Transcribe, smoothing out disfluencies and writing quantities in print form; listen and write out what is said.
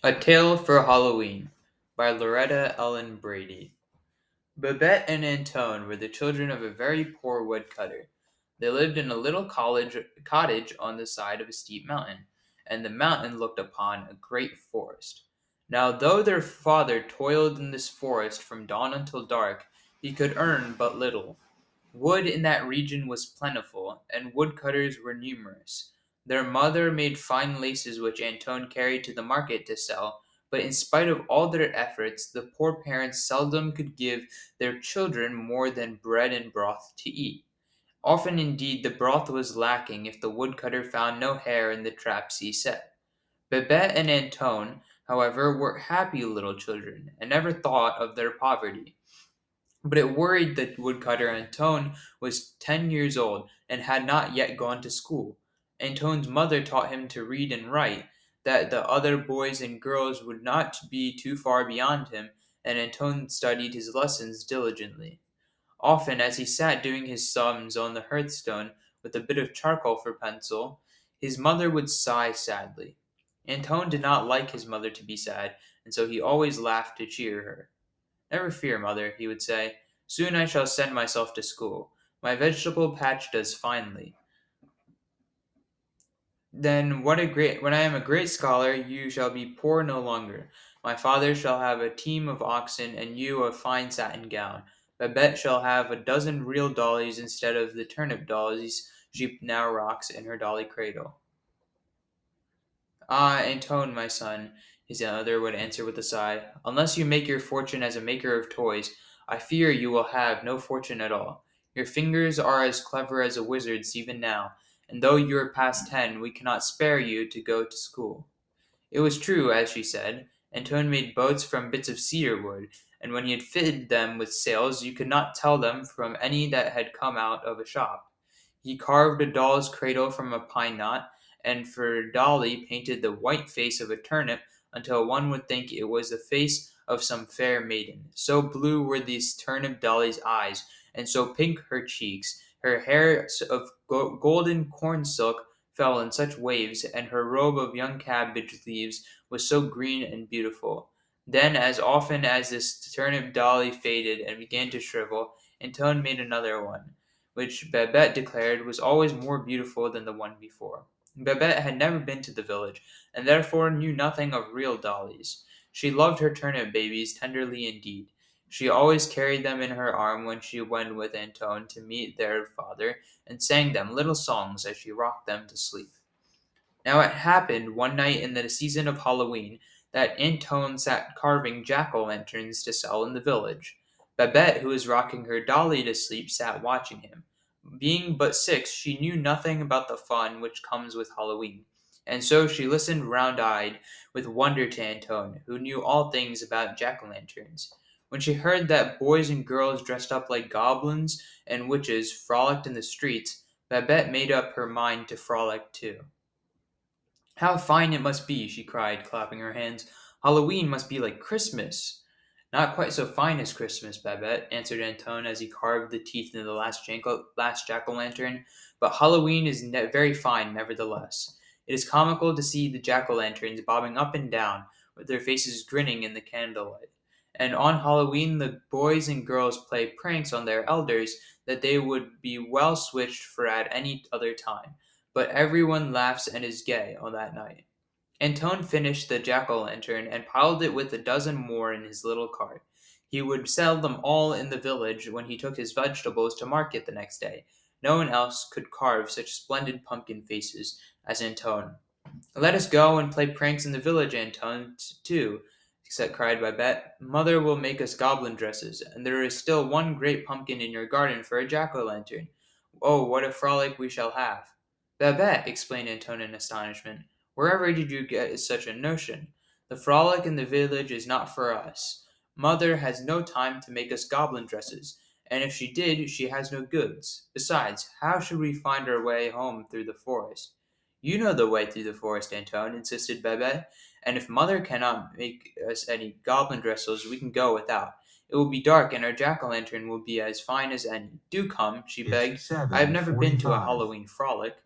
A Tale for Halloween by Loretta Ellen Brady. Babette and Antone were the children of a very poor woodcutter. They lived in a little cottage on the side of a steep mountain, and the mountain looked upon a great forest. Now, though their father toiled in this forest from dawn until dark, he could earn but little. Wood in that region was plentiful, and woodcutters were numerous. Their mother made fine laces which Antone carried to the market to sell, but in spite of all their efforts, the poor parents seldom could give their children more than bread and broth to eat. Often indeed the broth was lacking if the woodcutter found no hare in the traps he set. Babette and Antone, however, were happy little children, and never thought of their poverty. But it worried the woodcutter Antone was 10 years old and had not yet gone to school. Antone's mother taught him to read and write, that the other boys and girls would not be too far beyond him, and Antone studied his lessons diligently. Often, as he sat doing his sums on the hearthstone with a bit of charcoal for pencil, his mother would sigh sadly. Antone did not like his mother to be sad, and so he always laughed to cheer her. "Never fear, mother," he would say. "Soon I shall send myself to school. My vegetable patch does finely. Then when I am a great scholar, you shall be poor no longer. My father shall have a team of oxen, and you a fine satin gown. Babette shall have a dozen real dollies instead of the turnip dollies she now rocks in her dolly cradle." "Ah, Antone, my son," his mother would answer with a sigh, "unless you make your fortune as a maker of toys, I fear you will have no fortune at all. Your fingers are as clever as a wizard's even now, and though you are past 10, we cannot spare you to go to school." It was true, as she said. Antone made boats from bits of cedar wood, and when he had fitted them with sails, you could not tell them from any that had come out of a shop. He carved a doll's cradle from a pine knot, and for Dolly painted the white face of a turnip until one would think it was the face of some fair maiden. So blue were these turnip Dolly's eyes, and so pink her cheeks. Her hair of golden corn silk fell in such waves, and her robe of young cabbage leaves was so green and beautiful. Then, as often as this turnip Dolly faded and began to shrivel, Antone made another one, which Babette declared was always more beautiful than the one before. Babette had never been to the village, and therefore knew nothing of real dollies. She loved her turnip babies tenderly indeed. She always carried them in her arm when she went with Antone to meet their father, and sang them little songs as she rocked them to sleep. Now it happened one night in the season of Halloween that Antone sat carving jack-o'-lanterns to sell in the village. Babette, who was rocking her dolly to sleep, sat watching him. Being but 6, she knew nothing about the fun which comes with Halloween, and so she listened round-eyed with wonder to Antone, who knew all things about jack-o'-lanterns. When she heard that boys and girls dressed up like goblins and witches frolicked in the streets, Babette made up her mind to frolic too. "How fine it must be!" she cried, clapping her hands. "Halloween must be like Christmas." "Not quite so fine as Christmas, Babette," answered Antone as he carved the teeth in the last jack-o'-lantern, "but Halloween is very fine nevertheless. It is comical to see the jack-o'-lanterns bobbing up and down, with their faces grinning in the candlelight. And on Halloween the boys and girls play pranks on their elders that they would be well switched for at any other time. But everyone laughs and is gay on that night." Antone finished the jack-o'-lantern and piled it with a dozen more in his little cart. He would sell them all in the village when he took his vegetables to market the next day. No one else could carve such splendid pumpkin faces as Antone. "Let us go and play pranks in the village, Antone, too," cried Babette. "Mother will make us goblin dresses, and there is still one great pumpkin in your garden for a jack-o'-lantern. Oh, what a frolic we shall have!" "Babette," explained Antone in astonishment, "wherever did you get such a notion? The frolic in the village is not for us. Mother has no time to make us goblin dresses, and if she did, she has no goods. Besides, how should we find our way home through the forest?" "You know the way through the forest, Antone," insisted Babette, "and if mother cannot make us any goblin dresses, we can go without. It will be dark, and our jack-o'-lantern will be as fine as any. Do come," she It's begged. "I have never been to a 7:45. Halloween frolic."